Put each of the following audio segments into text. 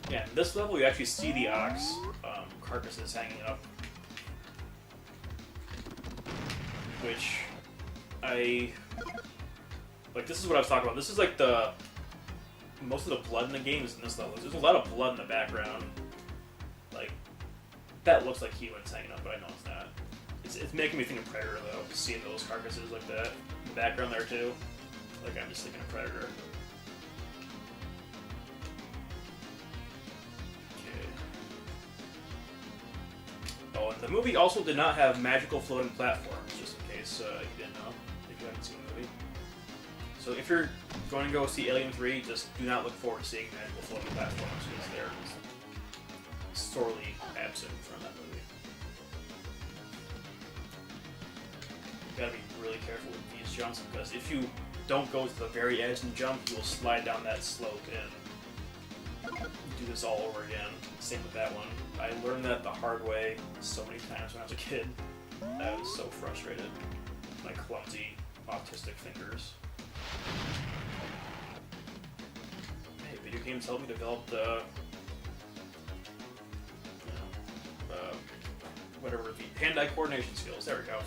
Yeah, in this level you actually see the ox carcasses hanging up, which this is what I was talking about. This is like most of the blood in the game is in this level. There's a lot of blood in the background. Like, that looks like humans hanging up, but I know it's not. It's making me think of Predator, though, seeing those carcasses like that in the background there, too. Like, I'm just thinking of Predator. Okay. Oh, and the movie also did not have magical floating platforms, just in case you didn't know, if you haven't seen the movie. So if you're going to go see Alien 3, just do not look forward to seeing magical floating platforms, because they're sorely absent from that movie. You gotta be really careful with these jumps, because if you don't go to the very edge and jump, you will slide down that slope and do this all over again. Same with that one. I learned that the hard way so many times when I was a kid. I was so frustrated. My clumsy, autistic fingers. Hey, video games help me develop the hand-eye coordination skills. There we go.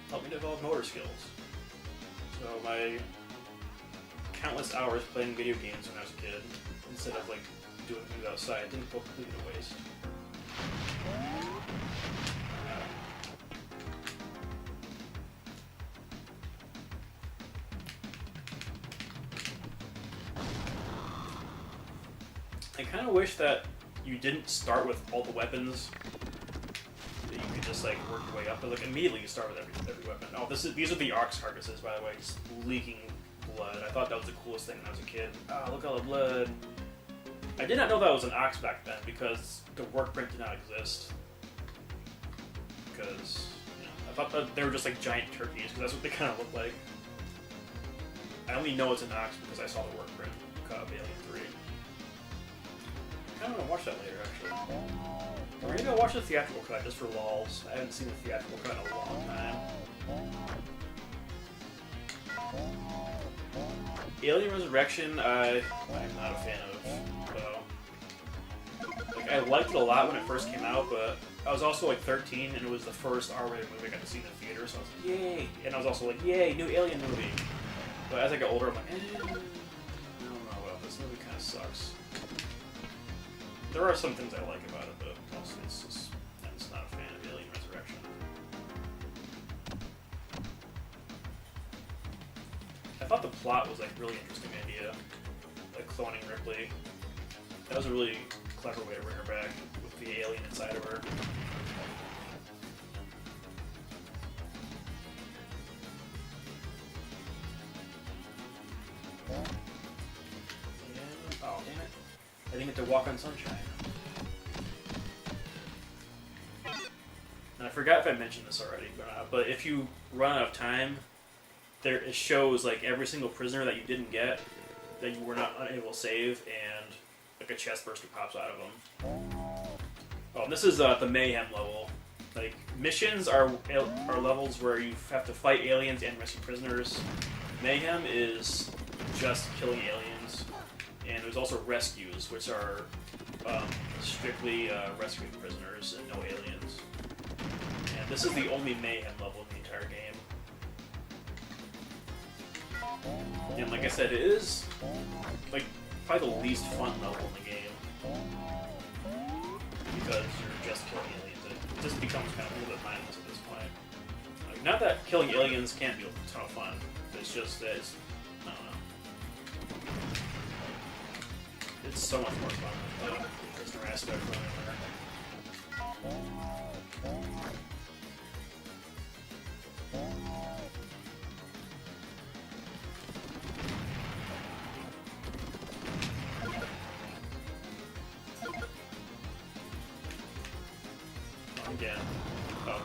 Help me develop motor skills. So my countless hours playing video games when I was a kid, instead of like doing things outside, didn't go completely to waste. I kind of wish that you didn't start with all the weapons. That you could just like work your way up, but like immediately you start with every weapon. Oh, these are the ox carcasses, by the way, just leaking blood. I thought that was the coolest thing when I was a kid. Oh, look at all the blood. I did not know that was an ox back then because the work print did not exist. Because I thought that they were just like giant turkeys, because that's what they kind of look like. I only know it's an ox because I saw the work print of Alien 3. I kind of want to watch that later, actually. Or maybe I'll watch the theatrical cut just for lols. I haven't seen the theatrical cut in a long time. Alien Resurrection, I'm not a fan of. Like, I liked it a lot when it first came out, but I was also like 13, and it was the first R-rated movie I got to see in the theater, so I was like, yay! And I was also like, yay, new Alien movie. But as I got older, I'm like, I don't know, well, this movie kind of sucks. There are some things I like about it, but mostly I'm just not a fan of Alien Resurrection. I thought the plot was like a really interesting idea, like cloning Ripley. That was a really clever way to bring her back with the alien inside of her. Oh, damn it. I didn't get to walk on sunshine. And I forgot if I mentioned this already, but if you run out of time, it shows like every single prisoner that you didn't get, that you were not unable to save, and like a chest burster pops out of them. Oh, and this is the Mayhem level. Like, missions are levels where you have to fight aliens and rescue prisoners. Mayhem is just killing aliens. And there's also rescues, which are strictly rescuing prisoners and no aliens. And this is the only Mayhem level in the entire game. And like I said, it is like probably the least fun level in the game. Because you're just killing aliens. It just becomes kind of a little bit mindless at this point. Like, not that killing aliens can't be a ton of fun. It's just that I don't know. It's so much more fun with the prisoner aspect running there. Again. Oh.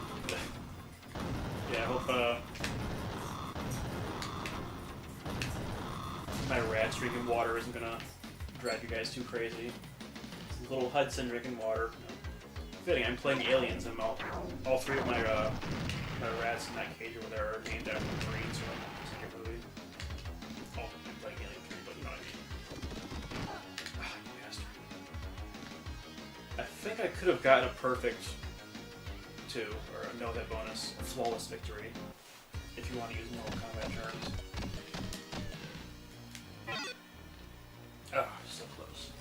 Yeah, I hope, my rats drinking water isn't gonna drive you guys too crazy. It's little Hudson drinking water. Fitting, I'm playing aliens, and all three of my my rats in that cage over there are named after the Marines from the second movie. Oh, I'm playing Alien 3, but you know what I mean. Ah, you bastard. I think I could have gotten a perfect 2, or a no-hit bonus, a flawless victory, if you want to use Mortal Kombat terms. Oh, so close.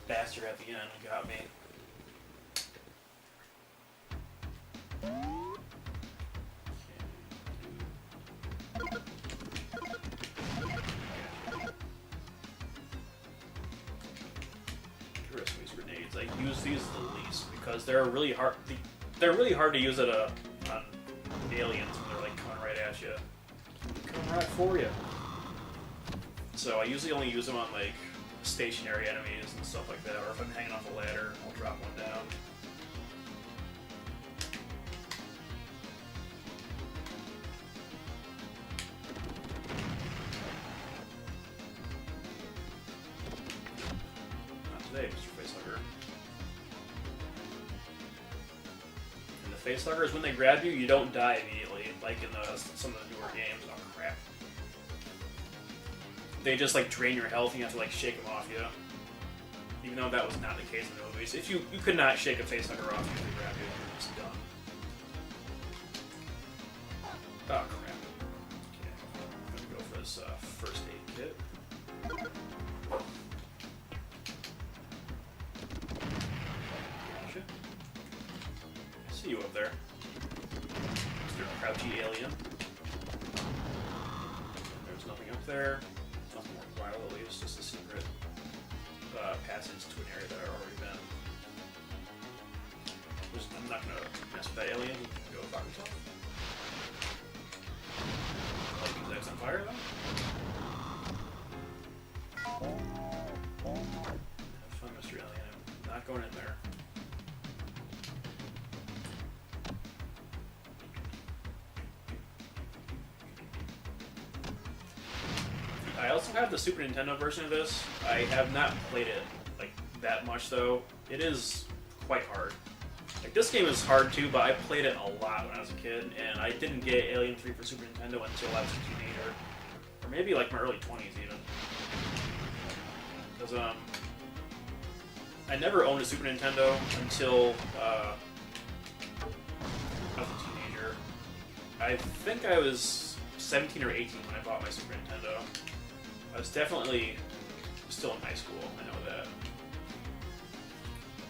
Bastard at the end got me. These grenades, I use these the least because they're really hard. They're really hard to use on aliens when they're like coming right at you, coming right for you. So I usually only use them on like stationary enemies and stuff like that, or if I'm hanging off a ladder, I'll drop one down. Today, Mr. Facehugger. And the facehuggers, when they grab you, you don't die immediately, like in some of the newer games. Oh crap! They just like drain your health, and you have to like shake them off you. Even though that was not the case in the movies, if you could not shake a facehugger off you if they grab you, you're just done. Oh crap! Okay, I'm gonna go for this first aid kit. See you up there, Mr. Crouchy Alien. There's nothing up there. Nothing worthwhile, at least. Just a secret passage to an area that I've already been. I'm not gonna mess with that alien. You can go fuck yourself. Like these eggs on fire, though. Have fun, Mr. Alien. I'm not going in there. I also have the Super Nintendo version of this. I have not played it like that much though. It is quite hard. Like this game is hard too, but I played it a lot when I was a kid, and I didn't get Alien 3 for Super Nintendo until I was a teenager, or maybe like my early 20s even. Because I never owned a Super Nintendo until I was a teenager. I think I was 17 or 18 when I bought my Super Nintendo. I was definitely still in high school, I know that.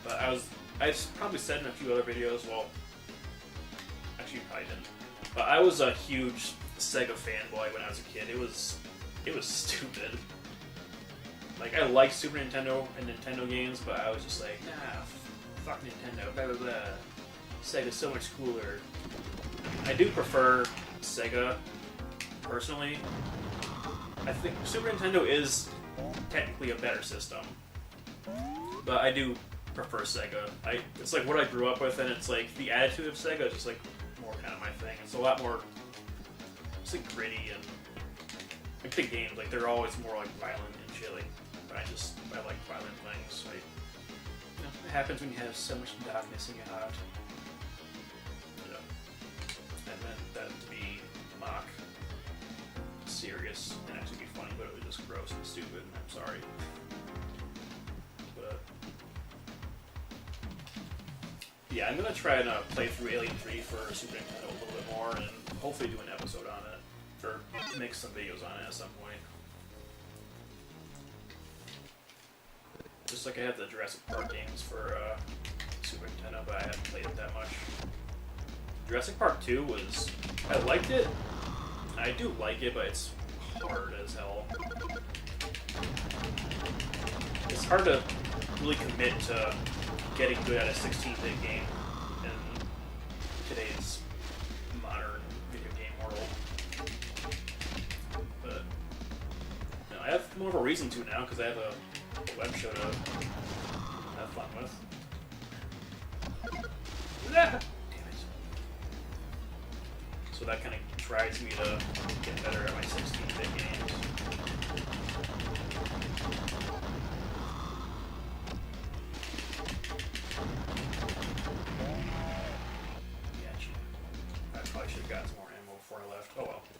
But I probably said in a few other videos, well, actually you probably didn't. But I was a huge Sega fanboy when I was a kid. It was stupid. Like, I liked Super Nintendo and Nintendo games, but I was just like, nah, fuck Nintendo, blah blah blah. Sega's so much cooler. I do prefer Sega, personally. I think Super Nintendo is technically a better system, but I do prefer Sega. It's like what I grew up with, and it's like the attitude of Sega is just like more kind of my thing. It's a lot more, it's like gritty and like the games, like they're always more like violent and shit. Like, but I like violent things. Like, you know, it happens when you have so much darkness in your heart. Yeah, I meant that to be mock. Serious and actually be funny, but it was just gross and stupid, and I'm sorry. But yeah, I'm gonna try and play through Alien 3 for Super Nintendo a little bit more, and hopefully do an episode on it, or make some videos on it at some point. Just like I have the Jurassic Park games for Super Nintendo, but I haven't played it that much. Jurassic Park 2 was, I liked it. I do like it, but it's hard as hell. It's hard to really commit to getting good at a 16-bit game in today's modern video game world. But you know, I have more of a reason to now because I have a web show to have fun with. Damn it. So that kind of tries me to get better at my 16-bit games. Oh well.